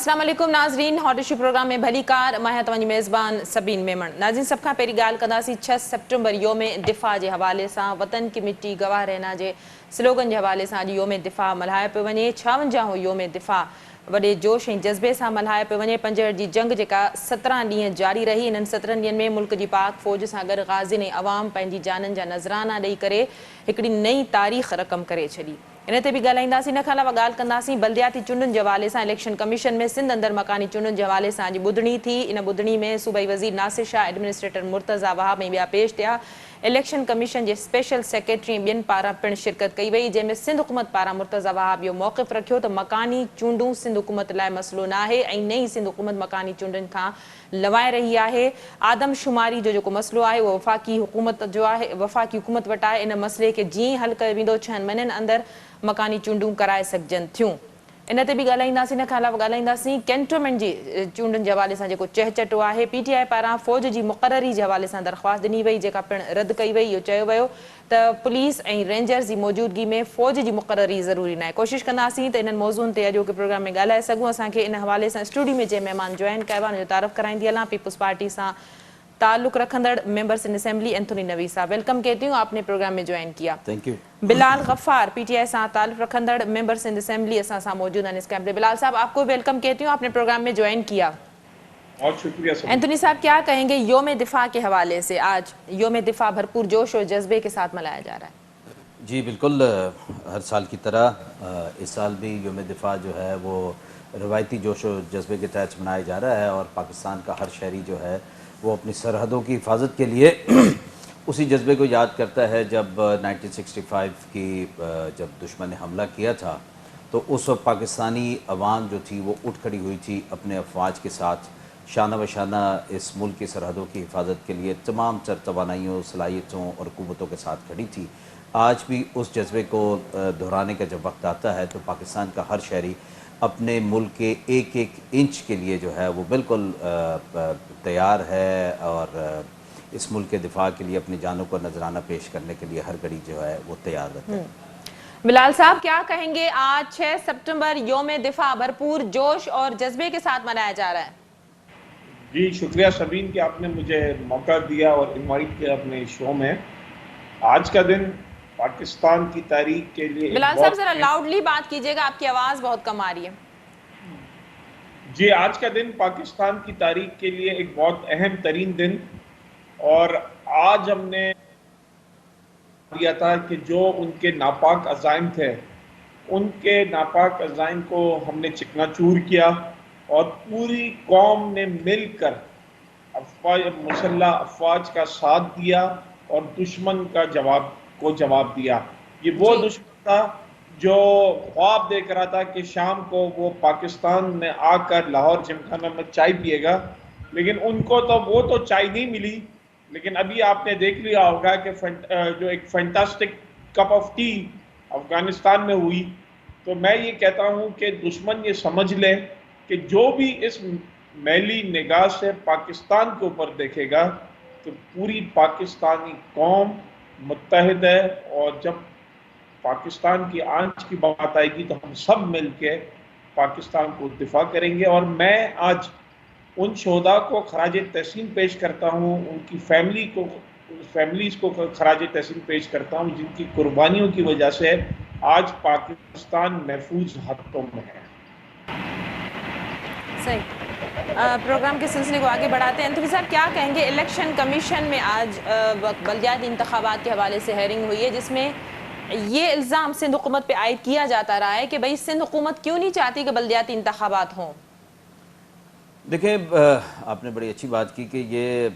अस्सलाम वालेकुम नाज़रीन, हॉट इशू प्रोग्राम में भली कार मैं तव्हांजी मेज़बान सबीन मेमण। नाज़रीन, सब खां पहिरीं ॻाल्हि कंदासीं 6 सितंबर योम दिफ़ा जे हवाले सां। वतन की मिट्टी गवाह रहना जे स्लोगन जे हवाले सां अॼु योम दिफ़ा मल्हायो पियो वञे। 56 योम दिफ़ा वॾे जोश ऐं जज़्बे सां मल्हायो पियो वञे। पंजहठ जी जंग जेका 17 ॾींहं जारी रही, इन्हनि 17 ॾींहंनि में मुल्क जी पाक फ़ौज सां गॾु ग़ाज़िन ऐं अवाम पंहिंजी जाननि जा नज़राना ॾेई करे हिकिड़ी नई तारीख़ रक़म करे छॾी। इन ते बि ॻाल्हाईंदासीं। इन खां अलावा ॻाल्हि कंदासीं बल्दियाती चूंडुनि जे हवाले सां। इलेक्शन कमीशन में सिंध अंदरि मकानी चूंडुनि जे हवाले सां अॼु ॿुधणी थी। इन ॿुधणी में सूबाई वज़ीर नासिर शाह, एडमिनिस्ट्रेटर मुर्तज़ा वहाब ऐं ॿिया पेश थिया। इलेक्शन कमीशन जे स्पेशल सेक्रेटरी ऐं ॿियनि पारां पिणु शिरकत कई वई, जंहिंमें सिंध हुकूमत पारां मुर्तज़ा वहाब इहो मौक़िफ़ रखियो त मकानी चूंडूं सिंध हुकूमत लाइ मसइलो न आहे ऐं नई सिंध हुकूमत मकानी चूंडुनि खां लवाए रही आहे। आदमशुमारी जो जेको मसइलो आहे उहो वफ़ाक़ी हुकूमत जो आहे, वफ़ाक़ी हुकूमत वटि आहे। इन मसइले खे जीअं हल कयो वेंदो 6 महीननि अंदरि मकानी चूंडूं कराए सघजनि थियूं। इन ते बि ॻाल्हाईंदासीं। इन खां अलावा ॻाल्हाईंदासीं कैंटोनमेंट जी चूंडुनि जे हवाले सां जेको चहचटो आहे। PTI पारां फ़ौज जी मुक़ररी जे हवाले सां दरख़्वास्त ॾिनी वई, जेका पिणु रद्द कई वई। इहो चयो वियो त पुलिस ऐं रेंजर्स जी मौजूदगी में फ़ौज जी मुक़ररी ज़रूरी न आहे। कोशिशि कंदासीं त इन्हनि मौज़ूअनि ते अॼोके प्रोग्राम में ॻाल्हाए सघूं। असांखे इन हवाले सां स्टूडियो में जे महिमान जॉइन कयो आहे, उनजो तारीफ़ कराईंदी हलां। पीपुल्स पार्टी सां ताल्लुक़ रखंदड़ members in assembly Anthony Naveed साहब, वेलकम कहती हूँ, आपने प्रोग्राम में ज्वाइन किया। Thank you. Bilal Ghaffar, PTI सां ताल्लुक़ रखंदड़ मेंबर्स इन असेंबली असां सां मौजूद हैं इस कैंप में। बिलाल साहब, आपको वेलकम कहती हूँ, आपने प्रोग्राम में ज्वाइन किया। बहुत शुक्रिया सभी। एंथोनी साहब, क्या कहेंगे योम दिफा के हवाले से? आज योम दिफा भरपूर जोश और जज्बे के साथ मनाया जा रहा है। जी बिल्कुल, हर साल की तरह इस साल भी योम दिफा जो है वो रवायती जोश और जज्बे के तहत मनाया जा रहा है और पाकिस्तान का हर शहरी जो है वो अपनी सरहदों की हिफाजत के लिए उसी जज्बे को याद करता है जब 1965 की जब दुश्मन ने हमला किया था तो उस वक्त पाकिस्तानी अवाम जो थी वो उठ खड़ी हुई थी अपने अफवाज के साथ, शाना बशाना इस मुल्क की सरहदों की हिफाजत के लिए तमाम तर तवानाइयों, सलाहियतों और क़ुव्वतों के साथ खड़ी थी। आज भी उस जज्बे को दोहराने का जब वक्त आता है तो पाकिस्तान का हर शहरी अपने मुल्क के एक एक इंच के लिए जो है वो बिल्कुल तैयार है और इस मुल्क के दिफा के लिए अपनी जानों को नजराना पेश करने के लिए हर घड़ी जो है वो तैयार रहता है। बिलाल साहब, क्या कहेंगे? आज 6 सितंबर योम दिफा भरपूर जोश और जज्बे के साथ मनाया जा रहा है। जी शुक्रिया सबीन कि आपने मुझे मौका दिया और इनवाइट किया अपने शो में। आज का दिन पाकिस्तान की तारीख के लिए बिलाल साहब जरा लाउडली बात कीजिएगा, आपकी आवाज़ बहुत कम आ रही है। जी, आज का दिन पाकिस्तान की तारीख के लिए एक बहुत अहम तरीन दिन, और आज हमने दिया था कि जो उनके नापाक अज़ाइम थे उनके नापाक अज़ाइम को हमने चिकनाचूर किया और पूरी कौम ने मिलकर मुसल्लह अफवाज का साथ दिया और दुश्मन का जवाब दिया। ये वो दुश्मन था जो ख्वाब देख रहा था कि शाम को वो पाकिस्तान में आकर लाहौर जिमखाना में चाय पिएगा, लेकिन उनको तो वो तो चाय नहीं मिली। लेकिन अभी आपने देख लिया होगा कि जो एक fantastic cup of T Afghanistan में हुई। तो मैं ये कहता हूँ कि दुश्मन ये समझ ले कि जो भी इस मैली निगाह से पाकिस्तान के ऊपर देखेगा तो पूरी पाकिस्तानी कौम मुत्तहिद है, और जब पाकिस्तान की आंच की बात आएगी तो हम सब मिलके पाकिस्तान को दिफा करेंगे। और मैं आज उन शोधा को खराज तहसीन पेश करता हूँ, उनकी फैमिलीज़ को खराज तहसीन पेश करता हूँ जिनकी कुर्बानियों की वजह से आज पाकिस्तान महफूज हाथों में है। सही। प्रोग्राम के सिलसिले को आगे बढ़ाते हैं। एंथोनी साहब, क्या कहेंगे? इलेक्शन कमीशन में आज बल्दियाती इंतखाबात के हवाले से हेयरिंग हुई है, जिसमें ये इल्ज़ाम सिंध हुकूमत पे आयद किया जाता रहा है कि भाई सिंध हुकूमत क्यों नहीं चाहती कि बल्दियाती इंतखाबात हों। देखिए, आपने बड़ी अच्छी बात की कि ये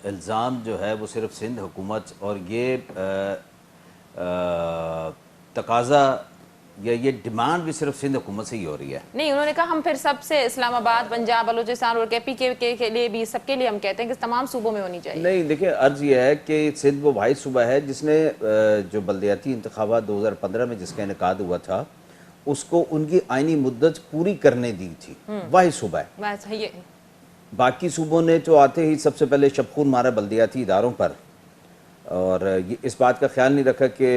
इल्ज़ाम जो है वो सिर्फ सिंध हुकूमत और ये तकाजा या ये डिमांड भी सिर्फ सिंध हुकूमत से ही हो रही है। नहीं, उन्होंने कहा हम फिर सबसे इस्लामाबाद, पंजाब, बलूचिस्तान और KP के लिए भी, सबके लिए हम कहते हैं कि तमाम सूबों में होनी चाहिए। नहीं, देखिए, अर्ज ये है कि सिंध वो वाहिद सूबा है जिसने जो बल्दियाती इंतखाबात 2015 में जिसका इनेकाद हुआ था उसको उनकी आइनी मुद्दत पूरी करने दी थी। वाहिद सूबा है। बाकी सूबों ने तो आते ही सबसे पहले शबखून मारा बल्दियाती इदारों पर, और ये इस बात का ख्याल नहीं रखा कि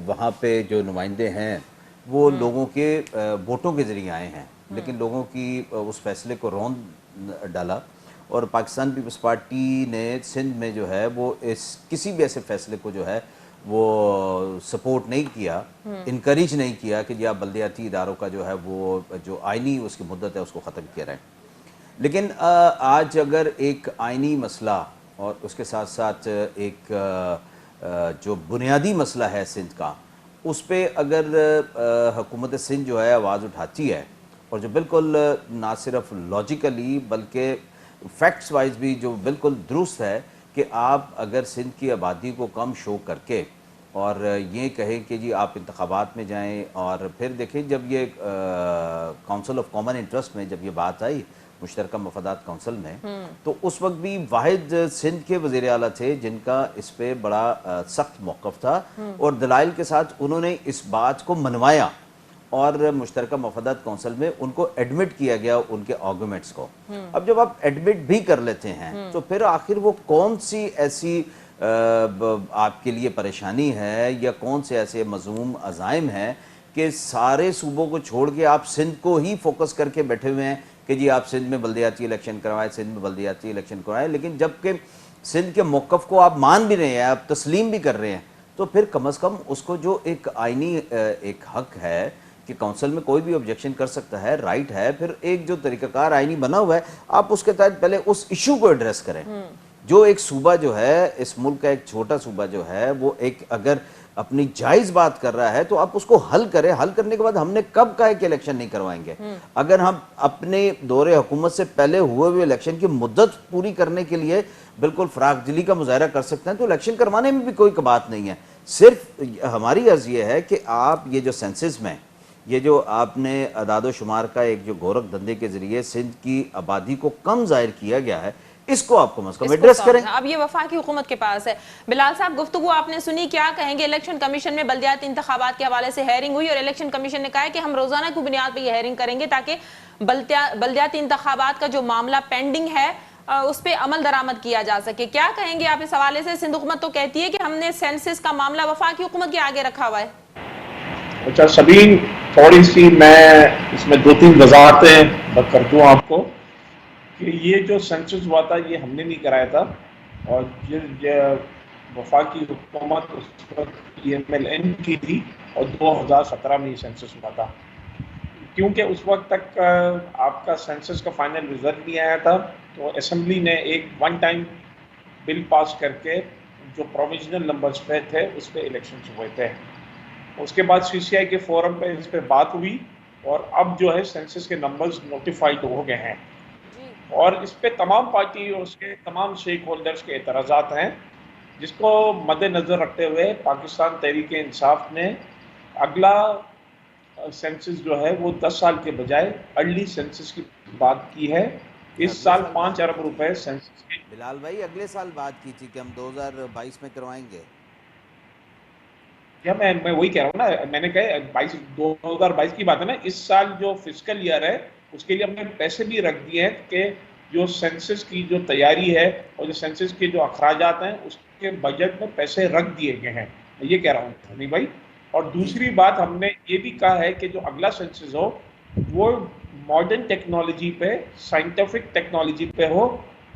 वहाँ पे जो नुमाइंदे हैं वो लोगों के वोटों के ज़रिए आए हैं, लेकिन लोगों की उस फैसले को रौंद डाला और पाकिस्तान पीपल्स पार्टी ने सिंध में जो है वो इस किसी भी ऐसे फैसले को जो है वो सपोर्ट नहीं किया, इनकरेज नहीं किया कि जी आप बल्दियाती इदारों का जो है वो जो आइनी उसकी मुद्दत है उसको ख़त्म किया जाए। लेकिन आज अगर एक आइनी मसला और उसके साथ साथ एक जो बुनियादी मसला है सिंध का, उस पर अगर हुकूमत सिंध जो है आवाज़ उठाती है और जो बिल्कुल ना सिर्फ लॉजिकली बल्कि फैक्ट्स वाइज भी जो बिल्कुल दुरुस्त है कि आप अगर सिंध की आबादी को कम शो करके और ये कहें कि जी आप इंतखाबात में जाएं और फिर देखें जब ये काउंसिल ऑफ कॉमन इंटरेस्ट में जब ये बात आई मुश्तरका मफादात काउंसिल में, तो उस वक्त भी वाहिद सिंध के वज़ीर आला थे जिनका इस पर बड़ा सख्त मौक़िफ़ था और दलाइल के साथ उन्होंने इस बात को मनवाया और मुश्तरका मफादात काउंसिल में उनको एडमिट किया गया उनके आर्गूमेंट्स को। अब जब आप एडमिट भी कर लेते हैं तो फिर आखिर वो कौन सी ऐसी आपके लिए परेशानी है या कौन से ऐसे मज़मूम अज़ाइम हैं कि सारे सूबों को छोड़ के आप सिंध को ही फोकस करके बैठे हुए हैं कि जी आप सिंध में बल्दियाती इलेक्शन करवाएं, सिंध में बल्दियाती इलेक्शन करवाएं, लेकिन जबकि सिंध के मौक़िफ़ को आप मान भी रहे हैं, आप तस्लीम भी कर रहे हैं, तो फिर कम अज़ कम उसको जो एक आइनी एक हक है कि काउंसिल में कोई भी ऑब्जेक्शन कर सकता है, राइट है, फिर एक जो तरीक़ाकार आइनी बना हुआ है आप उसके तहत पहले उस इशू को एड्रेस करें। जो एक सूबा जो है इस मुल्क का एक छोटा सूबा जो है वो एक अगर अपनी जायज़ बात कर रहा है तो आप उसको हल करें। हल करने के बाद हमने कब कहा कि इलेक्शन नहीं करवाएंगे? अगर हम अपने दौरे हुकूमत से पहले हुए इलेक्शन की मुद्दत पूरी करने के लिए बिल्कुल फराग दिली का मुजाहरा कर सकते हैं तो इलेक्शन करवाने में भी कोई बात नहीं है। सिर्फ हमारी अर्ज़ ये है कि आप ये जो सेंसस में ये जो आपने अदाद शुमार का एक जो गोरख धंधे के जरिए सिंध की आबादी को कम जाहिर किया गया है, इसको आप कम से कम एड्रेस करें। अब ये वफाकी हुकूमत के पास है। बिलाल साहब, गुफ्तगू आपने सुनी, क्या कहेंगे? इलेक्शन कमीशन में बल्दियाती इंतखाबात के हवाले से हेयरिंग हुई और इलेक्शन कमीशन ने कहा है कि हम रोजाना की बुनियाद पर यह हेयरिंग करेंगे ताकि बल्दियाती इंतखाबात का जो मामला पेंडिंग है उस पर अमल दरामद किया जा सके। क्या कहेंगे आप इस हवाले से? सिंध हुकूमत तो कहती है कि हमने सेंसस का मामला वफाकी हुकूमत के आगे रखा हुआ है। अच्छा सबीन, थोड़ी सी मैं इसमें 2-3 वजाहतें कर दूँ आपको कि ये जो सेंसस हुआ था ये हमने नहीं कराया था और ये वफाकी हुकूमत उस वक्त EMLN की थी और 2017 में ये सेंसस हुआ था। क्योंकि उस वक्त तक आपका सेंसस का फाइनल रिजल्ट नहीं आया था तो असेंबली ने एक वन टाइम बिल पास करके जो प्रोविजनल नंबर्स पे थे उस पर इलेक्शन हुए थे। उसके बाद CCI के फोरम पे इस पर बात हुई और अब जो है सेंसस के नंबर्स नोटिफाइड हो गए हैं और इस पे तमाम पार्टी और उसके तमाम स्टेक होल्डर्स के एतराज़ात हैं, जिसको मद्देनज़र रखते हुए पाकिस्तान तहरीक-ए-इंसाफ ने अगला सेंसस जो है वो 10 साल के बजाय अर्ली सेंसस की बात की है। इस साल 5 अरब रुपए सेंसस के। बिलाल भाई अगले साल बात की थी कि हम 2022 में करवाएंगे। या मैं वही कह रहा हूँ ना, मैंने कहा 2022 की बात है ना। इस साल जो फिस्कल ईयर है उसके लिए हमने पैसे भी रख दिए हैं कि जो सेंसस की जो तैयारी है और जो सेंसस के जो अखराजात हैं उसके बजट में पैसे रख दिए गए हैं, मैं ये कह रहा हूँ नहीं भाई। और दूसरी बात हमने ये भी कहा है कि जो अगला सेंसस हो वो मॉडर्न टेक्नोलॉजी पे, साइंटिफिक टेक्नोलॉजी पे हो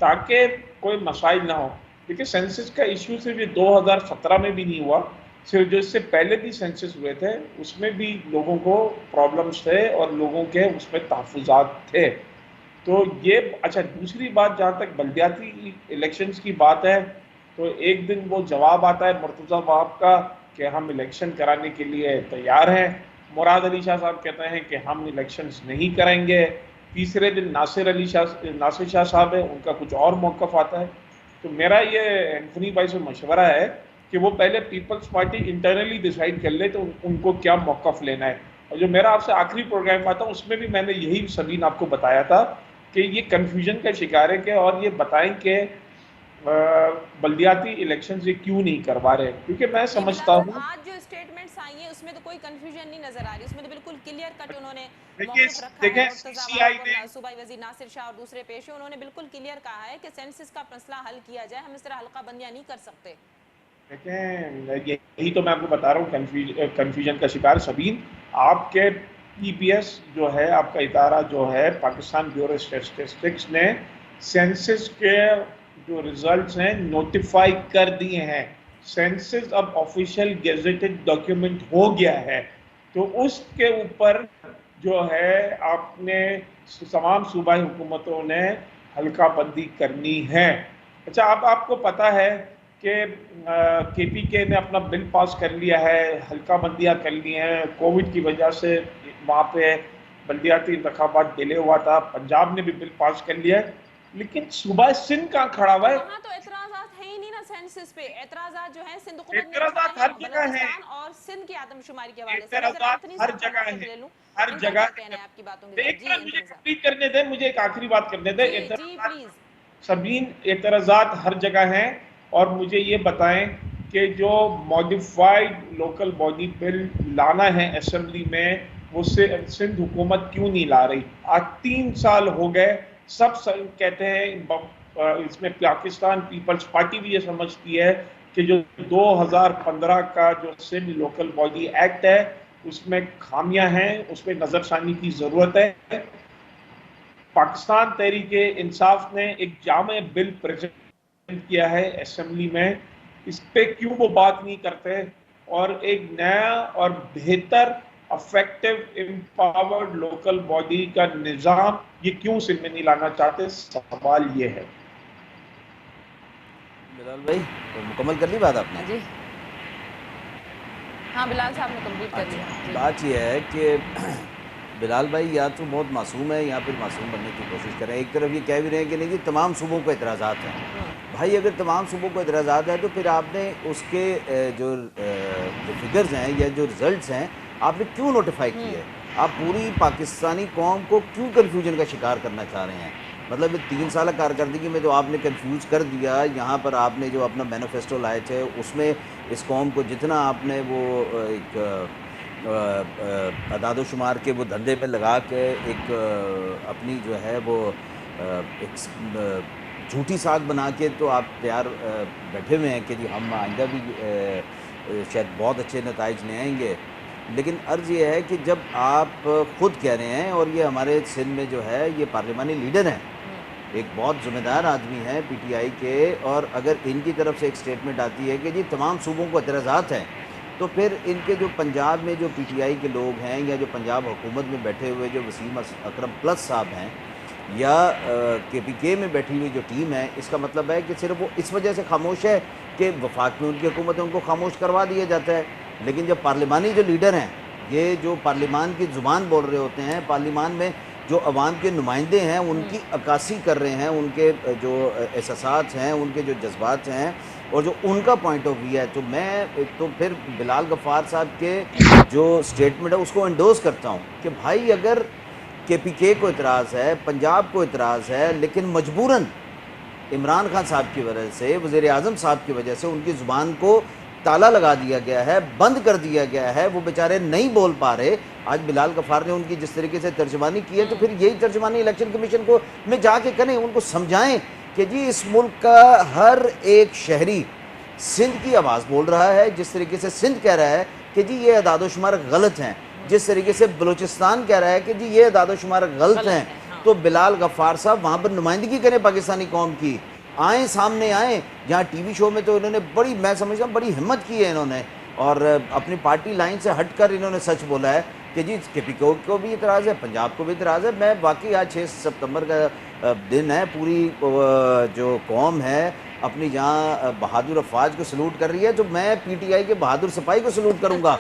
ताकि कोई मसाइल ना हो। देखिए सेंसस का इशू सिर्फ ये 2017 में भी नहीं हुआ, सिर्फ जो इससे पहले भी सेंसस हुए थे उसमें भी लोगों को प्रॉब्लम्स थे और लोगों के उसमें तहफ़्फ़ुज़ात थे। तो ये अच्छा, दूसरी बात जहाँ तक बल्दियाती इलेक्शंस की बात है तो एक दिन वो जवाब आता है मुर्तज़ा वहाब का कि हम इलेक्शन कराने के लिए तैयार हैं। मुराद अली शाह साहब कहते हैं कि हम इलेक्शंस नहीं करेंगे। तीसरे दिन नासिर शाह साहब है, उनका कुछ और मौक़िफ़ आता है। तो मेरा ये एंथनी भाई से मशवरा है कि वो पहले पीपल्स पार्टी इंटरनली डिसाइड कर ले तो उनको क्या मौक़िफ़ लेना है। और जो मेरा आपसे आखिरी प्रोग्राम आता उसमें भी मैंने यही सबीन आपको बताया था कि ये कन्फ्यूजन का शिकार है कि और ये बताएं कि बल्दियाती इलेक्शन ये क्यों नहीं करवा रहे, क्योंकि मैं समझता हूँ आज जो स्टेटमेंट्स आई हैं उसमें तो कोई कंफ्यूजन नहीं नजर आ रही, उसमें तो बिल्कुल क्लियर कट उन्होंने मौक़िफ़ रखा है। मुर्तज़ा वहाब और सूबाई वज़ीर नासिर शाह और दूसरे पेशे उन्होंने बिल्कुल क्लियर कहा है कि सेंसस का मसला हल किया जाए, हम इस तरह हल्का बंदियां नहीं कर सकते। देखें यही तो मैं आपको बता रहा हूँ, कन्फ्यूजन का शिकार सबीन। आपके पीबीएस जो है आपका इदारा जो है पाकिस्तान ब्यूरो स्टैटिस्टिक्स ने सेंसस के जो रिजल्ट्स हैं नोटिफाई कर दिए हैं। सेंसस अब ऑफिशियल गेजेटेड डॉक्यूमेंट हो गया है, तो उसके ऊपर जो है आपने तमाम सूबाई हुकूमतों ने हल्का बंदी करनी है। अच्छा, अब आपको पता है कि केपीके ने अपना बिल पास कर लिया है, हल्का बंदियाँ कर ली हैं। कोविड की वजह से वहाँ पे बल्दियाती इंतखाबात डिले हुआ था, पंजाब ने भी बिल पास कर लिया है, लेकिन सूबा सिंध कहाँ खड़ा हुआ है? वहाँ तो एतराजात है ही नहीं ना सेंसस पे। एतराजात जो है सिंध हुकूमत ने उठाए एतराजात हैं हर जगह है, बलूचिस्तान और सिंध की आदमशुमारी के हवाले से। मैं जरा एतराजात अंतनी हर साहब का जगह मौक़िफ़ है, ले लूँ, हर इनका जगह क्या कहना है। है आपकी बातों के तो साथ? एक जी मिनट मुझे अंतनी साहब। कंप्लीट करने दें, मुझे एक आखिरी बात करने दें। जी जी एतराजात प्लीज़। सबीन एतराजात हर जगह हैं, और मुझे ये बताएं कि जो मॉडिफाइड लोकल बॉडी बिल लाना है असेंबली में, वो सिंध हुकूमत क्यों नहीं ला रही? आज 3 साल हो गए, सब कहते हैं इसमें पाकिस्तान पीपल्स पार्टी भी ये समझती है कि जो 2015 का जो सिंध लोकल बॉडी एक्ट है उसमें खामियां हैं, उसमें नजरसानी की जरूरत है। पाकिस्तान तहरीके इंसाफ ने एक जामे बिल प्रेजेंट किया है असेंबली में, इस पे क्यों वो बात नहीं करते? और एक नया और बेहतर अफेक्टिव एम्पावर्ड लोकल बॉडी का निज़ाम ये क्यों सिंध में नहीं लाना चाहते? सवाल ये है। बिलाल भाई, तो मुकम्मल कर ली बात आपने? जी हाँ, बिलाल साहब ने कंप्लीट कर लिया। अच्छा, जी बात यह है कि बिलाल भाई या तो बहुत मासूम है या फिर मासूम बनने की कोशिश कर रहे हैं। एक तरफ ये कह भी रहे हैं कि नहीं जी तमाम सूबों को एतराज़ात हैं। भाई अगर तमाम सूबों को एतराज़ात है तो फिर आपने उसके जो फिगर्स हैं या जो रिज़ल्ट्स हैं आपने क्यों नोटिफाई किए? आप पूरी पाकिस्तानी कौम को क्यों कन्फ्यूजन का शिकार करना चाह रहे हैं? मतलब 3 साल कारकर्दगी में जो आपने कंफ्यूज कर दिया, यहाँ पर आपने जो अपना मैनिफेस्टो लाए थे उसमें इस कौम को जितना आपने वो एक अदाद-ओ-शुमार के वो धंधे पे लगा के एक अपनी जो है वो एक झूठी साख बना के तो आप तैयार बैठे हुए हैं कि जी हम आइंदा भी शायद बहुत अच्छे नताइज ले आएंगे। लेकिन अर्ज़ ये है कि जब आप ख़ुद कह रहे हैं, और ये हमारे सिंध में जो है ये पार्लिमानी लीडर हैं, एक बहुत ज़िम्मेदार आदमी हैं पीटीआई के, और अगर इनकी तरफ से एक स्टेटमेंट आती है कि जी तमाम सूबों को एतराज़ात हैं, तो फिर इनके जो पंजाब में जो पीटीआई के लोग हैं या जो पंजाब हुकूमत में बैठे हुए जो वसीम अकरम प्लस साहब हैं या केपीके में बैठी हुई जो टीम है, इसका मतलब है कि सिर्फ वो इस वजह से खामोश है कि वफाक में उनकी हुकूमत है, उनको खामोश करवा दिया जाता है। लेकिन जब पार्लिमानी जो लीडर हैं, ये जो पार्लिमान की ज़ुबान बोल रहे होते हैं, पार्लिमान में जो अवाम के नुमाइंदे हैं उनकी अक्कासी कर रहे हैं, उनके जो एहसास हैं, उनके जो जज्बात हैं और जो उनका पॉइंट ऑफ व्यू है, तो मैं तो फिर बिलाल गफ़ार साहब के जो स्टेटमेंट है उसको एंडोर्स करता हूँ कि भाई अगर केपीके को इतराज़ है, पंजाब को इतराज़ है, लेकिन मजबूरन इमरान खान साहब की वजह से, वज़ीर आज़म साहब की वजह से उनकी ज़ुबान को ताला लगा दिया गया है, बंद कर दिया गया है, वो बेचारे नहीं बोल पा रहे। आज बिलाल गफ़ार ने उनकी जिस तरीके से तर्जमानी की है, तो फिर यही तर्जमानी इलेक्शन कमीशन को में जाके करें, उनको समझाएं कि जी इस मुल्क का हर एक शहरी सिंध की आवाज़ बोल रहा है। जिस तरीके से सिंध कह रहा है कि जी ये अदाद-ओ-शुमार गलत हैं, जिस तरीके से बलूचिस्तान कह रहा है कि जी ये अदाद-ओ-शुमार गलत हैं, तो बिलाल गफ़ार साहब वहाँ पर नुमाइंदगी करें पाकिस्तानी कौम की, आएँ, सामने आएँ। जहाँ टीवी शो में तो इन्होंने बड़ी, मैं समझता हूँ बड़ी हिम्मत की है इन्होंने, और अपनी पार्टी लाइन से हटकर इन्होंने सच बोला है कि जी केपीके को भी इतराज़ है, पंजाब को भी इतराज़ है। मैं वाकई आज 6 सितंबर का दिन है, पूरी जो कौम है अपनी जहाँ बहादुर अफवाज को सलूट कर रही है, तो मैं पीटीआई के बहादुर सिपाही को सलूट करूँगा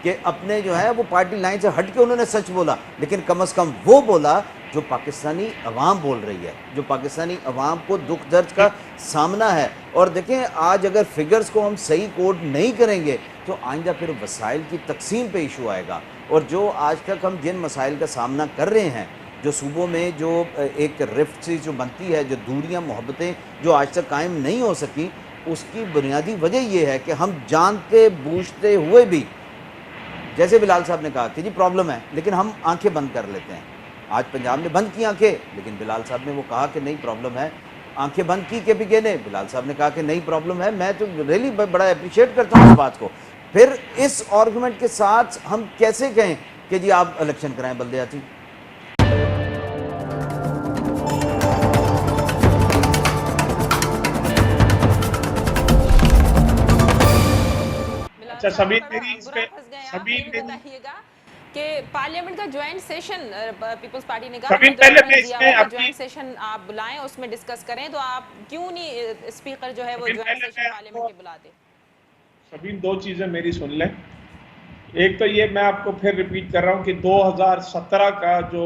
कि अपने जो है वो पार्टी लाइन से हट के उन्होंने सच बोला, लेकिन कम से कम वो बोला जो पाकिस्तानी अवाम बोल रही है, जो पाकिस्तानी अवाम को दुख दर्द का सामना है। और देखें आज अगर फिगर्स को हम सही कोड नहीं करेंगे तो आइंदा फिर वसाइल की तकसीम पे इशू आएगा। और जो आज तक हम जिन मसाइल का सामना कर रहे हैं, जो सूबों में जो एक रिफ्ट सी जो बनती है, जो दूरियां मोहब्बतें जो आज तक कायम नहीं हो सकी, उसकी बुनियादी वजह यह है कि हम जानते बूझते हुए भी, जैसे बिलाल साहब ने कहा कि जी प्रॉब्लम है, लेकिन हम आंखें बंद कर लेते हैं। आज पंजाब ने बंद की आंखें, लेकिन बिलाल साहब ने वो कहा कि नहीं प्रॉब्लम है। आंखें बंद की केपीके ने, बिलाल साहब ने कहा कि नहीं प्रॉब्लम है। मैं तो रियली बड़ा अप्रिशिएट करता हूँ इस बात को। फिर इस आर्गूमेंट के साथ हम कैसे कहें कि जी आप इलेक्शन कराएं बल्दियाती। बिलाल अच्छा साहब सभी बड़ा मेरी इस बुरा पे फंस गए आप, सभी ये भी मेरी बताइएगा कि पार्लियामेंट का ज्वाइंट सेशन पीपल्स पार्टी ने कहा सभी कि पहले मैं रेफरेंस दिया हुआ इसमें है कि अपनी ज्वाइंट सेशन आप बुलाएं, उसमें डिस्कस करें, तो आप क्यों नहीं स्पीकर जो है वो सभी ज्वाइंट पहले सेशन मैं पार्लियामेंट आपको के बुलाते। सभी दो चीजें मेरी सुन लें। एक तो ये मैं आपको फिर रिपीट कर रहा हूँ कि 2017 का जो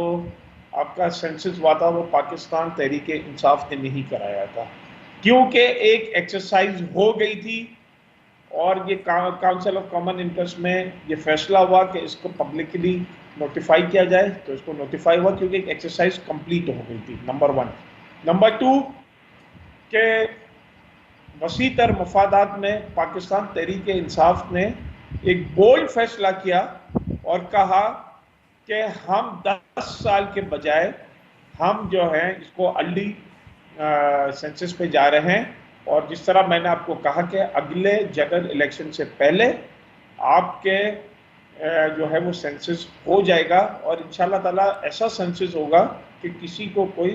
आपका सेंसस हुआ था वो पाकिस्तान तहरीक इंसाफ ने नहीं कराया था, क्योंकि एक एक्सरसाइज हो गई थी और ये काउंसिल ऑफ कॉमन इंटरेस्ट में ये फैसला हुआ कि इसको पब्लिकली नोटिफाई किया जाए, तो इसको नोटिफाई हुआ क्योंकि एक एक्सरसाइज कंप्लीट हो गई थी, नंबर 1। नंबर 2 के वसी तर मफादात में पाकिस्तान तहरीक इंसाफ ने एक बोल्ड फैसला किया और कहा कि हम 10 साल के बजाय हम जो है इसको अर्ली सेंसस पे जा रहे हैं, और जिस तरह मैंने आपको कहा कि अगले जनरल इलेक्शन से पहले आपके जो है वो सेंसस हो जाएगा, और इंशाल्लाह ताला ऐसा सेंसस होगा कि किसी को कोई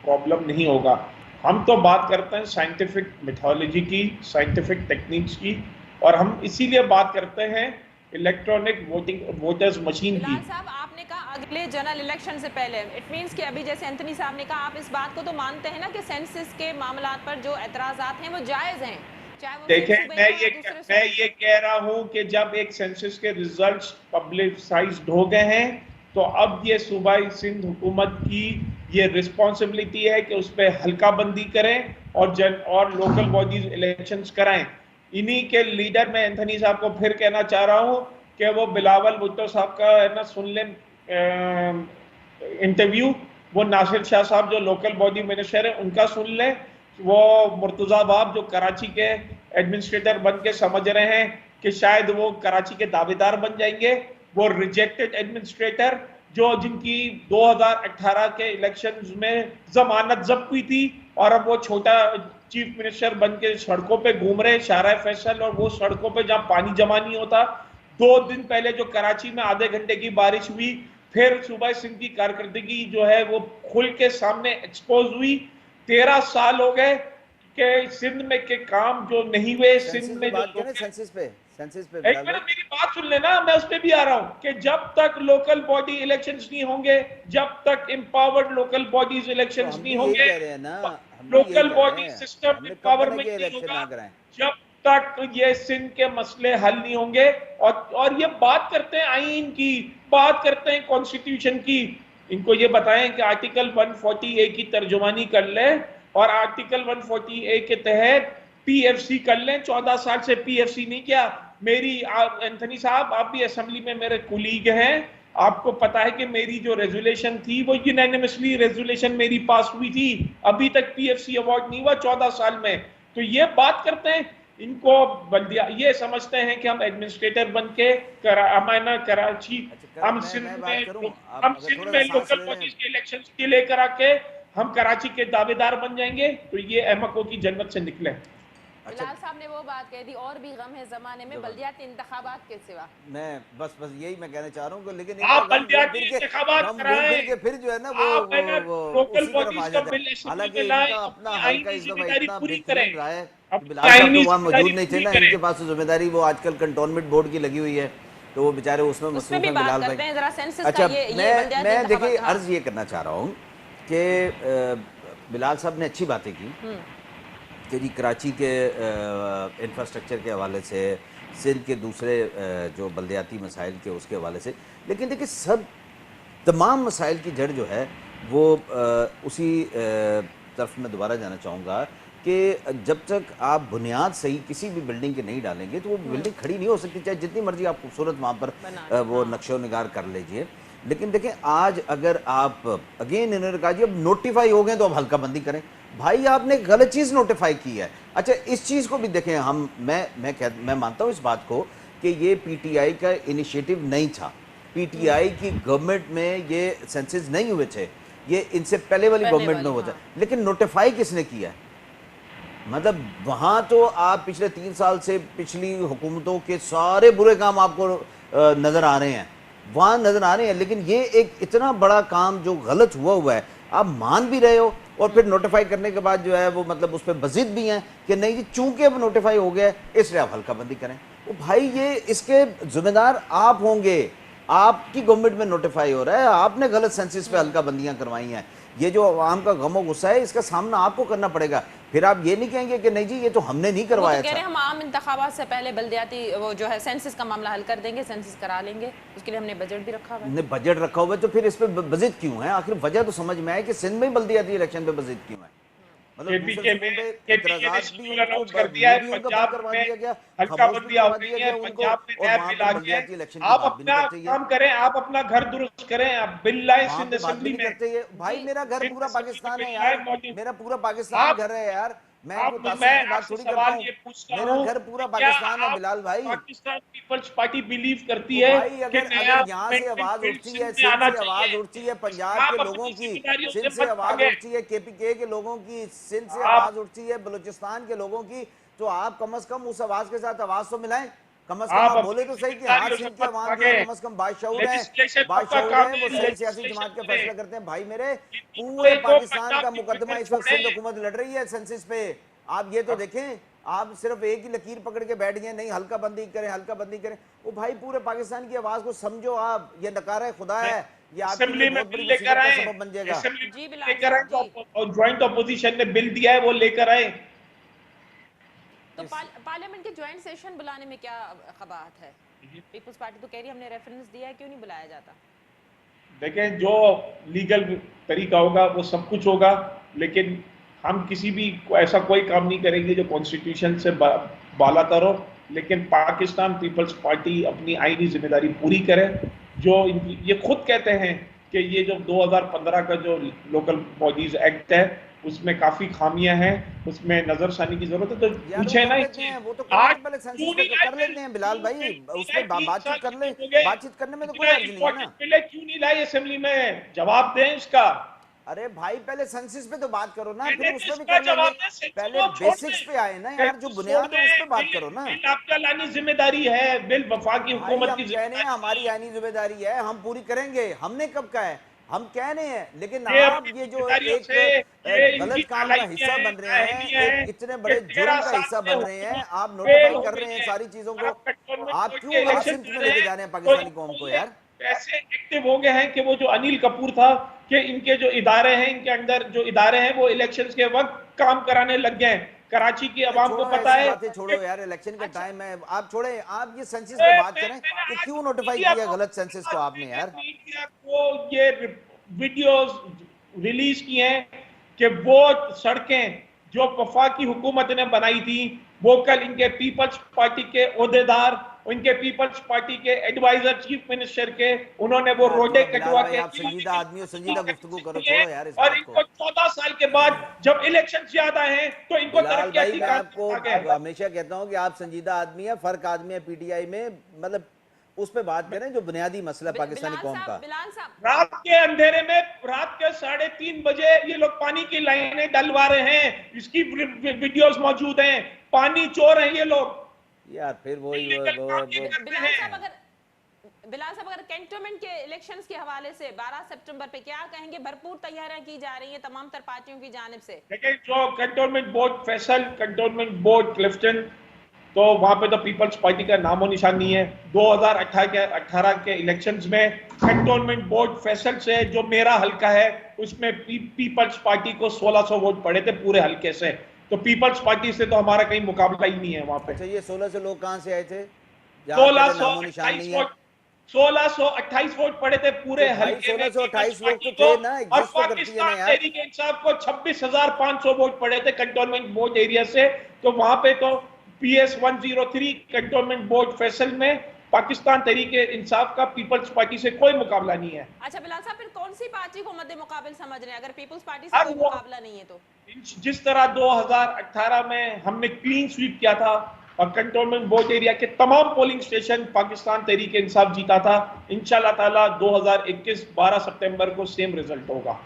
प्रॉब्लम नहीं होगा। हम तो बात करते हैं साइंटिफिक मेथोडोलॉजी की, साइंटिफिक टेक्निक्स की, और हम इसीलिए बात करते हैं इलेक्ट्रॉनिक वोटर्स मशीन की। बिलाल साहब आपने कहा अगले जनरल इलेक्शन से पहले, इट मीन्स कि अभी जैसे एंथनी साहब ने कहा, आप इस बात को तो मानते हैं ना कि सेंसस के मामलात पर जो एतराजात हैं वो जायज़ हैं, चाहे वो सिंध देखें, सूबे का या दूसरे मैं सूबे ये का। कह रहा हूं कि जब एक सेंसस के रिजल्ट्स पब्लिसाइज्ड हो गए हैं, तो अब ये सूबाई सिंध हुकूमत की ये रिस्पॉन्सिबिलिटी है कि उस पर हल्का बंदी करें और लोकल बॉडीज इलेक्शंस कराएं। इन्हीं के लीडर मैं एंथनी साहब को फिर कहना चाह रहा हूं कि वो बिलावल भुट्टो साहब का है ना सुन लें इंटरव्यू, वो नासिर शाह साहब जो लोकल बॉडी मिनिस्टर है उनका सुन लें, वो मुर्तजा बाब जो कराची के एडमिनिस्ट्रेटर बन के समझ रहे हैं कि शायद वो कराची के दावेदार बन जाएंगे, वो रिजेक्टेड एडमिनिस्ट्रेटर जो जिनकी 2018 के इलेक्शंस में जमानत जब्त हुई थी और अब वो छोटा चीफ मिनिस्टर बन के सड़कों पे घूम रहे, शाहराह फैसल, और वो सड़कों पे जहां पानी जमा नहीं होता। 2 दिन पहले जो कराची में आधे घंटे की बारिश हुई, फिर सूबा सिंध की कारकर्दगी जो है वो खुल के सामने एक्सपोज हुई। 13 साल हो गए कि सिंध में के काम जो नहीं हुए, सिंध सेंसस पे में जो बात करें, लोग, सेंसस पे एक बिलाल मिनट भाई। मेरी बात सुन लेना, मैं उस पर भी आ रहा हूं कि जब तक लोकल बॉडी इलेक्शंस नहीं होंगे, जब तक एम्पावर्ड लोकल बॉडीज तो इलेक्शंस हम नहीं भी यही होंगे, कह रहे हैं ना, हम भी यही लोकल कह रहे बॉडी हैं। सिस्टम हमने कब मना एम्पावरमेंट किया नहीं इलेक्शन होगा, ना कराएं। जब तक ये सिंध के मसले हल नहीं होंगे। और ये बात करते हैं आईन की, बात करते हैं कॉन्स्टिट्यूशन की, इनको ये बताएं कि आर्टिकल 140A की तर्जुमानी कर लें और आर्टिकल 140A के तहत पीएफसी कर लें। 14 साल से पीएफसी नहीं किया। मेरी एंथनी साहब, आप भी असेंबली में मेरे कुलीग हैं, आपको पता है कि मेरी जो रेजोल्यूशन थी वो यूनैनिमसली रेजोल्यूशन मेरी पास हुई थी, अभी तक पीएफसी अवार्ड नहीं हुआ 14 साल में। तो ये बात करते हैं, इनको बल्दिया ये समझते हैं कि हम एडमिनिस्ट्रेटर बन के कराची, अच्छा करा, मैं बात करूं, आप हम अगर सिंध थोड़ा सा में सांस लोकल ले लें। बॉडीज के इलेक्शन के लेकर आके हम कराची के दावेदार बन जाएंगे, तो ये अहमकों की जन्नत से निकले। अच्छा बिलाल साहब ने वो बात कह दी, और भी गम है ज़माने में जब बल्दियाती इंतखाबात के सिवा। मैं बस यही मैं कहना चाह रहा हूँ कि लेकिन इनका आप बल्दियाती इंतखाबात गम घूम फिर कराएं, के फिर जो है ना आप है ना वो लोकल उसी तरफ आ बॉडीज का जाता है। बिल असेंबली में हालांकि लाएं, इनका अपना अपनी हल्का आईनी इस दफा जिम्मेदारी इतना पूरी करें, बेहतरीन रहा है कि अपनी बिलाल साहब आईनी तो वहाँ जिम्मेदारी मौजूद नहीं थे पूरी ना, करें। इनके पास तो जिम्मेदारी वो आजकल कंटोनमेंट बोर्ड की लगी हुई है, तो वो बेचारे उसमें उस पर मसरूफ भी हैं बात बिलाल भाई। करते हैं ज़रा सेंसस का, अच्छा ये बल्दियाती मैं इंतखाबात। देखिए हाँ अर्ज ये करना चाह रहा हूँ कि बिलाल साहब ने अच्छी बातें की कि जी कराची के इंफ्रास्ट्रक्चर के हवाले से, सिंध के दूसरे जो बल्दियाती मसाइल के उसके हवाले से, लेकिन देखिए सब तमाम मसाइल की जड़ जो है वो उसी तरफ मैं दोबारा जाना चाहूँगा कि जब तक आप बुनियाद सही किसी भी बिल्डिंग के नहीं डालेंगे तो वो बिल्डिंग खड़ी नहीं हो सकती, चाहे जितनी मर्जी आप खूबसूरत वहाँ पर बना लें, वो हाँ। नक्शो निगार कर लीजिए। लेकिन देखें आज अगर आप अगेन इन्होंने कहा जी अब नोटिफाई हो गए तो अब हल्का बंदी करें, भाई आपने गलत चीज़ नोटिफाई की है। अच्छा इस चीज़ को भी देखें, हम मैं मानता हूँ इस बात को कि ये पीटीआई का इनिशिएटिव नहीं था, पीटीआई की गवर्नमेंट में ये सेंसस नहीं हुए थे, ये इनसे पहले वाली पहले गवर्नमेंट में वाली, हुआ था। हाँ। लेकिन नोटिफाई किसने किया है? मतलब वहाँ तो आप पिछले 3 साल से पिछली हुकूमतों के सारे बुरे काम आपको नज़र आ रहे हैं, वहां नजर आ रहे हैं। लेकिन ये एक इतना बड़ा काम जो गलत हुआ है, आप मान भी रहे हो और फिर नोटिफाई करने के बाद जो है वो मतलब उस पर बजिद भी हैं कि नहीं जी चूंकि अब नोटिफाई हो गया है इसलिए आप हल्का बंदी करें। वो भाई ये इसके जिम्मेदार आप होंगे, आपकी गवर्नमेंट में नोटिफाई हो रहा है, आपने गलत सेंसिस पे हल्का बंदियां करवाई हैं। ये जो आवाम का गम और गुस्सा है इसका सामना आपको करना पड़ेगा। फिर आप ये नहीं कहेंगे कि नहीं जी ये तो हमने नहीं वो करवाया तो कह रहे था। हैं हम आम इंतखाबात से पहले बल्दियाती वो जो है सेंसस का मामला हल कर देंगे, सेंसस करा लेंगे, उसके लिए हमने बजट भी रखा हुआ है। ने बजट रखा हुआ है तो फिर इस पे बजिद क्यों है? आखिर वजह तो समझ में आए कि सिंध में ही बल्दियाती इलेक्शन पे बजिद क्यों है? मतलब दूसरे केपीके सूबों में पे केपीके ने एतराजात भी शेड्यूल उनको अनाउंस कर दिया ये है। भी उनका बंद पंजाब करवा में दिया गया, हल्का खामोश भी बंदियां हो करवा दिया गई गया हैं, उनको, पंजाब में और नैब वहां बिल पर आ गया है। बल्दियाती इलेक्शन की आप बात भी नहीं अपना करते ये, काम करें, आप अपना घर दुरुस्त करें, आप बिल लाए वहां सिंध पे बात भी असेंबली नहीं में। करते ये। भाई जी मेरा घर सिंध पूरा असेंबली में पाकिस्तान बिल है लाए यार, मौजूद। मेरा पूरा पाकिस्तान आप घर है यार, मैं कोई मैं तासीब की बात आपसे थोड़ी करता सवाल हूँ। ये पूछता मेरा हूँ घर कि पूरा क्या पाकिस्तान है आप बिलाल भाई। पाकिस्तान पीपल्स पार्टी बिलीव करती वो है भाई कि अगर नया अगर यहाँ से अमेंडमेंट आवाज बिल उठती है, सिंध में सिंध आना से आवाज चाहिए? उठती है पंजाब के आप लोगों अपनी की, जिम्मेदारियों सिंध से से मत आवाज भागें। उठती है केपीके के लोगों की, सिंध से आप आवाज उठती है बलूचिस्तान के लोगों की, तो आप कम से कम उस आवाज के साथ आवाज तो मिलाएं। कम से कम आप आप बोले अपनी तो सही कि हाँ जिम्मेदारियों से सिंध की मत अवाम जो है भागें। कम से कम बाशऊर है, लेजिस्लेशन आपका बाशऊर काम है, वो है, सही सियासी लेजिस्लेशन जमात के करें। फैसला करते हैं। भाई मेरे इन पूरे दोनों को पाकिस्तान पंजाब का की मुकदमा क्रिकेट इस वक्त सिंध छोड़ें। हुकूमत लड़ रही है सेंसिस पे। आप ये तो देखें, आप सिर्फ एक ही लकीर पकड़ के बैठ गए, नहीं हल्का बंदी करें, हल्का बंदी करें। वो भाई पूरे पाकिस्तान की आवाज को समझो, आप ये नकारा खुदा है, ये आपके लिए असेंबली में बहुत बड़ी बिल लेकर मुसीबत का आए, सबब बन जाएगा। असेंबली में जी बिल बिलाल लेकर आए, साहब जी। तो ज्वाइंट अपोजिशन ने बिल दिया है वो लेकर आए। तो पार्लियामेंट के ज्वाइंट सेशन बुलाने में क्या खबात है? पीपल्स पार्टी तो कह रही है हमने रेफरेंस दिया है, क्यों नहीं बुलाया जाता? देखें जो लीगल तरीका होगा वो सब कुछ होगा, लेकिन हम किसी भी ऐसा कोई काम नहीं करेंगे जो कॉन्स्टिट्यूशन से बालातर हो। लेकिन पाकिस्तान पीपल्स पार्टी अपनी आईनी जिम्मेदारी पूरी करे। जो ये खुद कहते हैं कि ये जो 2015 का जो लोकल बॉडीज एक्ट है उसमें काफी खामियां हैं, उसमें नजरसानी की जरूरत है। तो यार वो पूछे कर ना लेते इनसे हैं, वो तो कर आज लेते हैं, पहले क्यों सेंसिस पे नहीं लाए कर बिल? लेते हैं बिलाल क्यों भाई, बिल नहीं उस लाए? पर 3 साल बातचीत कर ले, खत्म हो गए, बातचीत करने में तो कोई इतना हर्ज नहीं है इंपॉर्टेंट ना। बिल है, क्यों नहीं लाए असेंबली में? जवाब दें इसका। अरे भाई पहले सेंसिस पे तो बात करो ना, फिर मैंने उस पर भी किसका कर लेंगे। जवाब दें? सेंसस पहले को छोड़ बेसिक्स दें, पे आए ना यार, जो सेंसस छोड़ बुनियाद है उस दें। पे बात बिल करो ना। बिल आपका लानी जिम्मेदारी है, बिल वफाकी भाई हुकूमत की हम कह रहे हैं जिम्मेदारी हमारी है। आईनी जिम्मेदारी है, हम पूरी करेंगे, हमने कब कहा है? हम कह रहे हैं, लेकिन ये आप अपनी ये जो जिम्मेदारियों एक से, ये इनकी गलत काम का नालायकियां हिस्सा हैं, बन रहे हैं, नाअहलियां एक हैं इतने कि बड़े 13 जुर्म का साल हिस्सा से बन रहे हैं, हुकूमत आप फेल नोटिफाई हो कर रहे गई हैं है। सारी चीजों को। आप कंटोनमेंट आप बोर्ड के क्यों इलेक्शन आसिफ जा में रहे लेके हैं जा रहे हैं तो पाकिस्तानी कौम को ये यार? ऐसे एक्टिव हो गए हैं कि वो जो अनिल कपूर था कि इनके जो इदारे हैं, इनके अंदर जो इदारे हैं वो इलेक्शंस के वक्त काम कराने लग गए हैं। कराची की अरे आवाम को छोड़ो पता ऐसी है बातें, कि छोड़ो यार, इलेक्शन का अच्छा, टाइम है, आप छोड़े, आप ये सेंसिस पे बात करें मैंने कि आज क्यों नोटिफाई मीडिया किया को गलत सेंसिस को आज आपने मैंने यार। मीडिया को ये वीडियोस रिलीज किए हैं कि वो सड़कें जो वफाकी हुकूमत ने बनाई थी वो कल इनके पीपल्स पार्टी के ओहदेदार, इनके पीपल्स पार्टी के एडवाइजर चीफ मिनिस्टर के, उन्होंने वो यार रोडे थोड़ा बिलाल कटवा भाई के आप संजीदा आदमी हो, संजीदा गुफ्तगू करो, लिए छोड़ो यार इस और बात को। इनको 14 साल के बाद जब इलेक्शन ज्यादा हैं तो इनको बिलाल भाई तरक्याती मैं काम आपको आ गए। हमेशा कहता हूं कि आप संजीदा आदमी है, फर्क आदमी है पीटीआई में, मतलब उस पे बात करें जो बुनियादी मसला है पाकिस्तानी कौम का। बिलाल साहब रात के अंधेरे में रात के 3:30 बजे ये लोग पानी की लाइनें डलवा रहे हैं, इसकी वीडियोस मौजूद हैं। पानी चोर हैं ये लोग, यार फिर वही इलीगल काम ये करते बिलाल हैं। साहब अगर कैंटोनमेंट के इलेक्शंस के हवाले से 12 सितंबर पे क्या कहेंगे? भरपूर तैयारियां की जा रही हैं तमाम तर पार्टियों की जानिब से। देखिए जो cantonment board Faisal, cantonment board Clifton, तो वहां पे तो पीपल्स पार्टी का नामो निशान नहीं है। 2018 के इलेक्शंस में कंटोनमेंट बोर्ड फैसल से जो मेरा हल्का है उसमें पीपल्स पार्टी को 1600 वोट पड़े थे पूरे हल्के से। तो पीपल्स पार्टी से तो हमारा कहीं मुकाबला ही नहीं है वहां पे। अच्छा ये 16 से लोग कहां से आए थे जहां कह रहे नामो निशान 1628 नहीं है? वोट 1628 वोट पड़े थे पूरे तो भाई हल्के में पीपल्स 1628 लोग पार्टी तो को। थे ना, और एग्जिस्ट तो करती है ना पाकिस्तान यार। तहरीक इंसाफ को 26,500 वोट पड़े थे कंटोनमेंट बोर्ड एरिया से। तो वहां पे तो PS 103 कंटोनमेंट बोर्ड फैसल में पाकिस्तान तहरीक इंसाफ का पीपल्स पार्टी से कोई मुकाबला नहीं है। अच्छा बिलाल साहब, फिर कौन सी पार्टी को मद्दे मुकाबिल समझ रहे हैं अगर पीपल्स पार्टी से हर कोई वो मुकाबला नहीं है तो? जिस तरह 2018 में हमने क्लीन स्वीप किया था और कंटोनमेंट बोर्ड एरिया के तमाम पोलिंग स्टेशन पाकिस्तान तहरीक इंसाफ जीता था, इंशाल्लाह ताला 2021 12 सितंबर को सेम रिजल्ट होगा।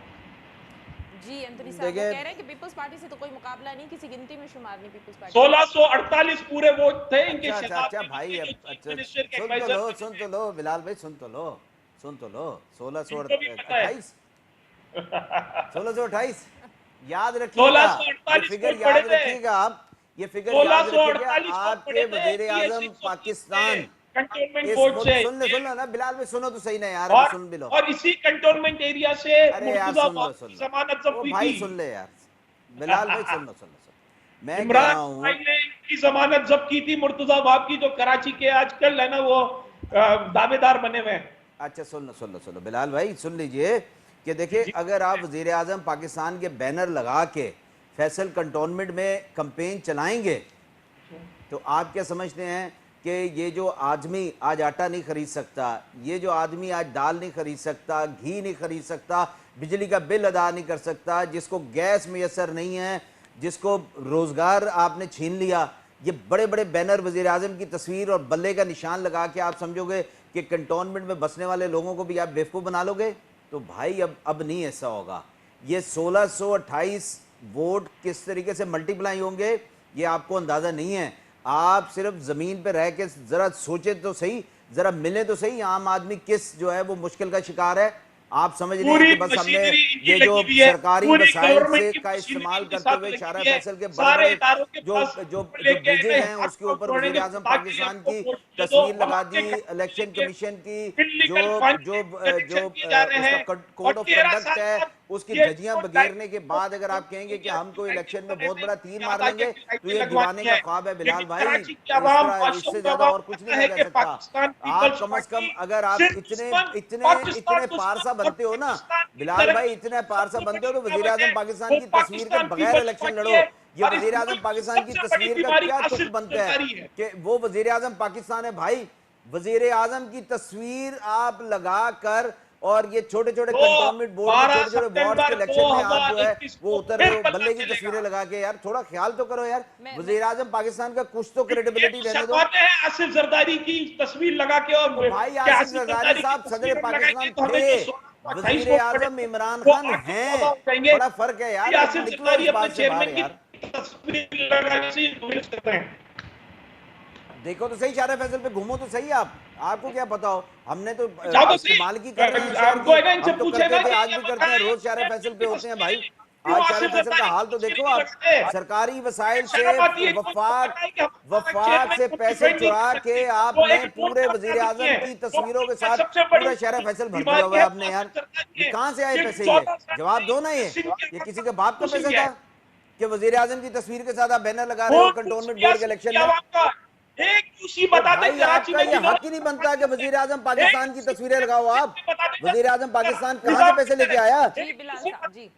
जी एंथनी साहब वो देखिए कह रहे हैं कि पीपल्स पार्टी से तो कोई मुकाबला नहीं, किसी गिनती में शुमार नहीं पीपल्स पार्टी। 1648 पूरे वोट थे इनके अच्छा अच्छा शहबाज अच्छा अहमद भाई के जो अब चीफ अच्छा मिनिस्टर के सुन तो एडवाइजर लो, बने सुन थे। तो लो बिलाल भाई, सुन तो लो। सुन तो लो, इनको भी पता है। 1628 1628 याद रखिएगा, ये 1648 फिगर वोट पड़े याद थे। रखिएगा आप, ये फिगर याद रखिएगा। 1648 वोट आपके पड़े थे वजीर आजम पाकिस्तान कंटोनमेंट इस बोर्ड मुल्क, से। सुन लो ना बिलाल भाई, सुनो तो सही ना यार, अभी सुन भी लो। और इसी कंटोनमेंट एरिया से अरे यार मुर्तजा सुन लो, की जमानत जब्त ओ हुई भाई थी। सुन ले यार, बिलाल भाई सुन लो, मैं कह इमरान रहा हूँ। भाई ने इनकी जमानत जब्त की थी, मुर्तजा बाप की, जो कराची के आजकल है ना वो दावेदार बने हुए हैं। अच्छा सुन लो बिलाल भाई, सुन लीजिए कि देखिए, जी। अगर आप वजीर आजम पाकिस्तान के बैनर लगा के फैसल कंटोनमेंट में कंपेन चलाएंगे, तो आप क्या समझते हैं कि ये जो आदमी आज आटा नहीं खरीद सकता, ये जो आदमी आज दाल नहीं खरीद सकता, घी नहीं खरीद सकता, बिजली का बिल अदा नहीं कर सकता, जिसको गैस मैसर नहीं है, जिसको रोज़गार आपने छीन लिया, ये बड़े बड़े बैनर वज़ीर आज़म की तस्वीर और बल्ले का निशान लगा के आप समझोगे कि कंटोनमेंट में बसने वाले लोगों को भी आप बेवकूफ़ बना लोगे? तो भाई अब नहीं ऐसा होगा। ये 1628 वोट किस तरीके से मल्टीप्लाई होंगे ये आपको अंदाज़ा नहीं है। आप सिर्फ ज़मीन पे रह के ज़रा सोचे तो सही, ज़रा मिले तो सही, आम आदमी किस जो है वो मुश्किल का शिकार है। आप समझ रहे हैं पूरी कि बस हमने मशीनरी इनकी ये जो लगी हुई है, सरकारी पूरी वसाइल गवर्नमेंट से की का मशीनरी इस्तेमाल इनके करते साथ हुए लगी शारा हुई है। फैसल के बड़े सारे बड़े इदारों के जो पास जो जो लेके ब्रिजेज इन्हें हैं हाथ उसके पांव ऊपर जोड़ेंगे वजीर आजम ताकि पाकिस्तान हमको की वोट दे दो। तस्वीर हम लगा आपके दी, इलेक्शन लेके कमीशन की जो इल्लीगल जो कनेक्शन किए जा रहे उसका हैं। और कोड ऑफ 13 कंडक्ट साल है, बाद उसकी ये धज्जियां जो बगेरने के डायरेक्ट बाद अगर आप कहेंगे कि एरिया हमको की इलेक्शन में लाइटें बहुत बड़ा तीर मार याद आ गया देंगे, कि तो लाइटें ये लगवानी दीवाने का है। ख्वाब है बिलाल लेकिन भाई। कराची की इस आवाम, तरह इससे मासूम ज्यादा आवाम और कुछ नहीं कहता मैं है कह कि सकता। पाकिस्तान आप पीपल्स कम अज कम पार्टी अगर आप सिर्फ इतने दुश्मन इतने पाकिस्तान इतने पारसा दुश्मन और बनते हो ना पाकिस्तान की बिलाल भाई, तरक्की इतने की पारसा सबसे बनते बड़ी हो तो वजीर रुकावट आजम है पाकिस्तान वो की तस्वीर के पाकिस्तान बगैर पीपल्स इलेक्शन पार्टी लड़ो। है। ये और इस वजीर आजम मुल्क की पाकिस्तान की सबसे बड़ी तस्वीर का बीमारी क्या तुक आसिफ बनता है जरदारी है। कि वो वजीर आजम पाकिस्तान है भाई। वजीर आजम की तस्वीर आप लगा कर और ये छोटे छोटे वो कंटोनमेंट बोर्ड के 12 छोटे छोटे वार्ड्स के सितंबर इलेक्शन में आप जो है 2021 वो को उतर रहे फिर हो पता बल्ले की चलेगा। तस्वीरें लगा के। यार थोड़ा ख्याल तो करो यार, मैं वजीर आजम पाकिस्तान का कुछ तो ये क्रेडिबिलिटी तो रहने दो। शर्माते हैं आसिफ जरदारी की तस्वीर लगा के। और तो भाई क्या आसिफ आसिफ जरदारी जरदारी की साहब सदर तस्वीर हम लगाएंगे पाकिस्तान तो हमें थे, जो 1628 वजीर वोट आजम पड़े इमरान वो खान 8 से हैं, 14 हो जाएंगे। बड़ा फर्क है यार, अब आसिफ निकलो जरदारी इस अपने बात से बाहर चेयरमैन की यार। तस्वीर लगाने से गुरेज करते हैं। देखो तो सही, शारा फैसल पे घूमो तो सही। आपको क्या पता हो, हमने तो जाओ तो सही। इस्तेमाल की कर रहे हैं शहर हमको की, है ना इनसे हम तो पूछे करते ना थे, कि आज ये भी करते हैं, बताएं रोज शारा फैसल पे की होते हैं भाई। तस्वीर क्यों आज शारा आसिफ फैसल का जरदारी हाल की तो तस्वीर देखो नहीं आप, लगाते? सरकारी वसाइल से शर्म आती है इनको वफाक बताएं कि हमारा वफाक चेयरमैन से को पैसे डिफेंड नहीं चुरा कर सकते। के वो आपने एक पूरे वोट वजीर का आजम आदमी है। की वो तस्वीरों के क्या साथ सबसे बड़ी पूरा शहर फैसल भर दिया बीमारी हुआ है है आपने वो यार। आसिफ जरदारी ये है। कहाँ से आए कि पैसे? ये 14 साल जवाब दो ना, से सिंह ये के किसी के बाप का घुस पैसा गया था है। कि वजीर आजम की तस्वीर के साथ आप बैनर लगा रहे हो खून घुस कंटोनमेंट गया बोर्ड के सिंह की इलेक्शन में? आवाम का। एक यूसी तो बता दे भाई कराची आपका में ये कि हक ही नहीं बनता कि वजीर आजम एक पाकिस्तान की यूसी तस्वीरें लगाओ आप। बता दे वजीर आजम पाकिस्तान कहाँ से निजाम पैसे बेहतर लेके है। आया? जी बिलाल साहब जी।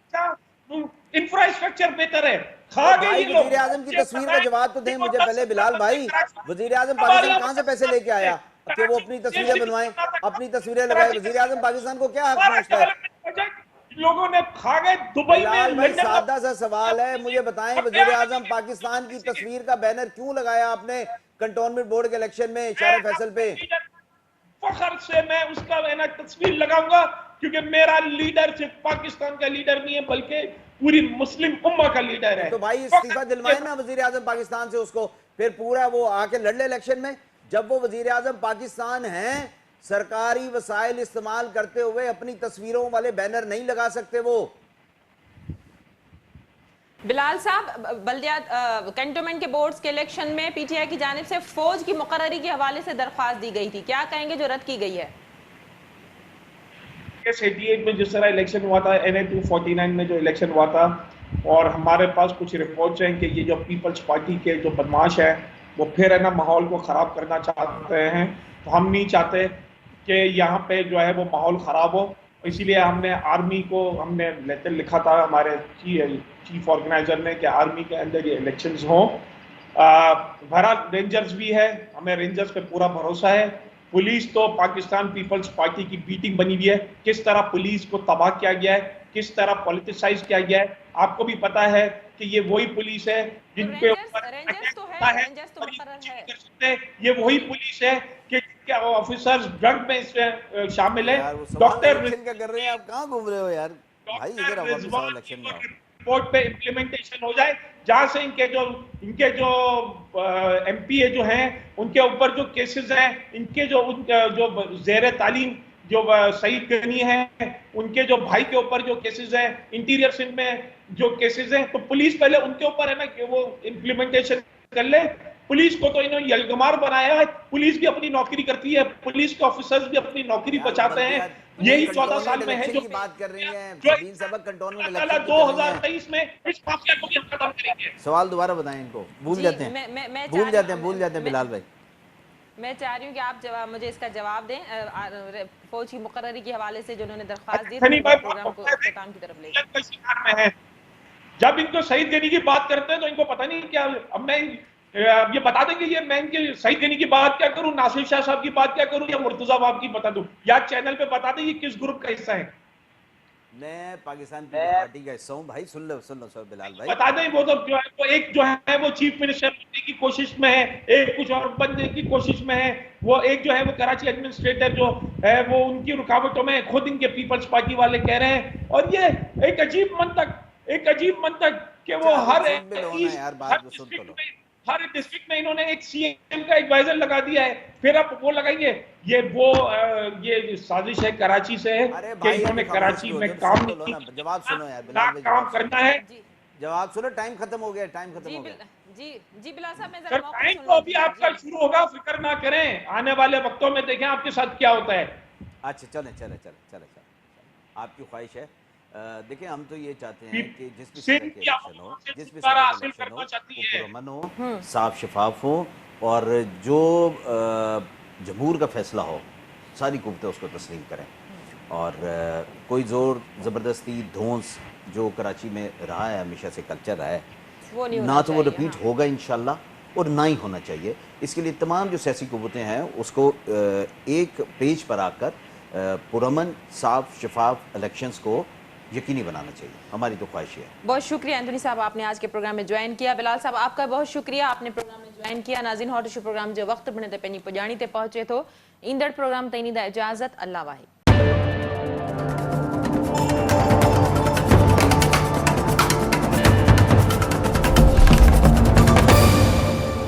इंफ्रास्ट्रक्चर बेहतर है। तो खा गए भाई ये लोग। वजीर आजम की मुझे तस्वीर पता का है जवाब तो कि दें वो मुझे 10 पहले बिलाल सितंबर से भाई। कराची वजीर आजम पाकिस्तान हमारे कहाँ से यहाँ पैसे लेके आया कि वो कराची अपनी से तस्वीरें सिर्फ बनवाएं, इतना तक अपनी तस्वीरें लगाए? कराची के वजीर आजम पाकिस्तान को क्या हक सारा पहुंचता है? डेवलपमेंट प्रोजेक्ट लोगों ने खा गए। दुबई में, बिलाल भाई लंदन में सादा सा सवाल है, मुझे बताएं वजीर आजम पाकिस्तान की तस्वीर का बैनर क्यों लगाया आपने कंटोनमेंट बोर्ड के इलेक्शन में शारा फैसल पे? फखर से मैं उसका है तस्वीर लगाऊंगा क्योंकि मेरा लीडर सिर्फ पाकिस्तान का लीडर नहीं है बल्कि पूरी मुस्लिम उम्मा का लीडर है। तो भाई इस्तीफा दिलवाए ना वजीर आजम पाकिस्तान से उसको, फिर पूरा वो आके लड़ ले इलेक्शन में। जब वो वजीर आजम पाकिस्तान हैं, सरकारी वसाइल इस्तेमाल करते हुए अपनी तस्वीरों वाले बैनर नहीं लगा सकते वो। बिलाल साहब, बल्दिया कैंटोनमेंट के बोर्ड्स के इलेक्शन में पीटीआई की जानिब से फौज की मुकर्ररी के हवाले से दरख्वास्त दी गई थी, क्या कहेंगे जो रद्द की गई है? 88 में जिस तरह इलेक्शन हुआ था, NA 249 में जो इलेक्शन हुआ था, और हमारे पास कुछ रिपोर्ट्स हैं कि ये जो पीपल्स पार्टी के जो बदमाश है वो फिर है ना माहौल को ख़राब करना चाहते हैं। तो हम नहीं चाहते कि यहाँ पे जो है वो माहौल ख़राब हो, इसीलिए हमने आर्मी को हमने लेटर लिखा था हमारे चीफ ऑर्गेनाइजर ने कि आर्मी के अंदर ये इलेक्शंस हों। भरा रेंजर्स भी है, हमें रेंजर्स पे पूरा भरोसा है। पुलिस तो पाकिस्तान पीपल्स पार्टी की बीटिंग बनी हुई है। किस तरह पुलिस को तबाह किया गया है, किस तरह पॉलिटिसाइज किया गया है, आपको भी पता है कि ये वही पुलिस है जिनके ऊपर रेंजर्स तो होता है, रेंजर्स तो और ये मुकर्रर कुछ नहीं है। कर सकते। ये वही पुलिस है कि जिनके ऑफिसर्स ड्रग में इसमें शामिल है। यार वो सवाल डॉक्टर इलेक्शन का कर रहे हैं, आप कहाँ घूम रहे हो यार भाई? इधर आओ, वापस आओ, इलेक्शन में आओ। रिपोर्ट पे इम्प्लीमेंटेशन हो जाए, जहां से इनके जो एमपीए जो हैं उनके ऊपर जो केसेस हैं, इनके जो जेर तालीम जो सईद गनी है उनके जो भाई के ऊपर जो केसेस हैं, इंटीरियर सिंध में जो केसेस हैं, तो पुलिस पहले उनके ऊपर है ना कि वो इम्प्लीमेंटेशन कर ले। पुलिस को तो इन्होंने यलगमार बनाया है, पुलिस भी अपनी नौकरी करती है, पुलिस के ऑफिसर्स भी अपनी नौकरी बचाते हैं। यही 14 साल में है जो बात कर रही हैं जो सबीन सबक कंटोनमेंट इलेक्शन की कर रही हैं। 2023 में इस माफिया को भी हम खत्म करेंगे। सवाल दोबारा बताएं इनको, भूल जी, जाते हैं मैं भूल चाह जाते रही हैं भूल जाते हैं बिलाल भाई। मैं चाह रही हूँ कि आप मुझे इसका जवाब दें। फौज की मुकर्ररी के हवाले से जो उन्होंने दरख्वास्त दी सनी थी, भाई प्रोग्राम को इख्तिताम की तरफ ले के शिकार में है। जब इनको शहीद गनी की बात करते हैं तो इनको पता नहीं क्या। अब मैं ये बता देंगे, ये मैं इनके शहीद गनी की बात क्या करूं, नासिर शाह साहब की बात क्या करूं, या मुर्तजा बाब की बता दूं, या चैनल पे बता दें ये किस ग्रुप का हिस्सा है। मैं पाकिस्तान पीपल्स पार्टी का हिस्सा हूँ भाई। सुन लो सर बिलाल भाई। बता दें वो तो जो है वो एक जो है वो चीफ मिनिस्टर बनने की कोशिश में है, एक कुछ और बनने की कोशिश में है, वो एक जो है वो कराची एडमिनिस्ट्रेटर जो है वो उनकी रुकावटों में खुद इनके पीपल्स पार्टी वाले कह रहे हैं। और ये एक अजीब मंतक कि वो हर डिस्ट्रिक्ट में इन्होंने एक सीएम का एडवाइजर लगा दिया है, फिर अब वो लगाएंगे ये साजिश है कराची से कि इन्होंने कराची में काम जवाब सुनो यार ना काम करना है। जवाब सुनो, टाइम खत्म हो गया, टाइम खत्म हो गया। जी बिलाल साहब, मैं सर टाइम तो अभी आपका शुरू होगा, फिक्र ना करें, आने वाले वक्तों में देखें आपके साथ क्या होता है। अच्छा चले आपकी ख्वाहिश है। देखिए हम तो ये चाहते हैं कि जिस भी तरह के इलेक्शन हो, जिस भी तरह के इलेक्शन हो, वो पुरअमन हो, साफ शफाफ हो, और जो जमहूर का फैसला हो सारी कुव्वतें उसको तस्लीम करें। और कोई ज़ोर ज़बरदस्ती धौंस जो कराची में रहा है, हमेशा से कल्चर रहा है, ना तो वो रिपीट होगा इंशाल्लाह, और ना ही होना चाहिए। इसके लिए तमाम जो सियासी कुव्वतें हैं उसको एक पेज पर आकर पुरअमन साफ शफाफ इलेक्शंस को यकीनी बनाना चाहिए। हमारी तो ख्वाहिश है। बहुत शुक्रिया एंथोनी साहब, आपने आज के प्रोग्राम में ज्वाइन किया। बिलाल साहब आपका बहुत शुक्रिया, आपने प्रोग्राम में ज्वाइन किया। नाज़रीन, हॉट इशू प्रोग्राम जो वक्त बने ते पंहिंजी पुॼाणी ते पहुचे थो। ईंदड़ प्रोग्राम ताईं ॾींदा इजाज़त। अल्लाह वाहिद।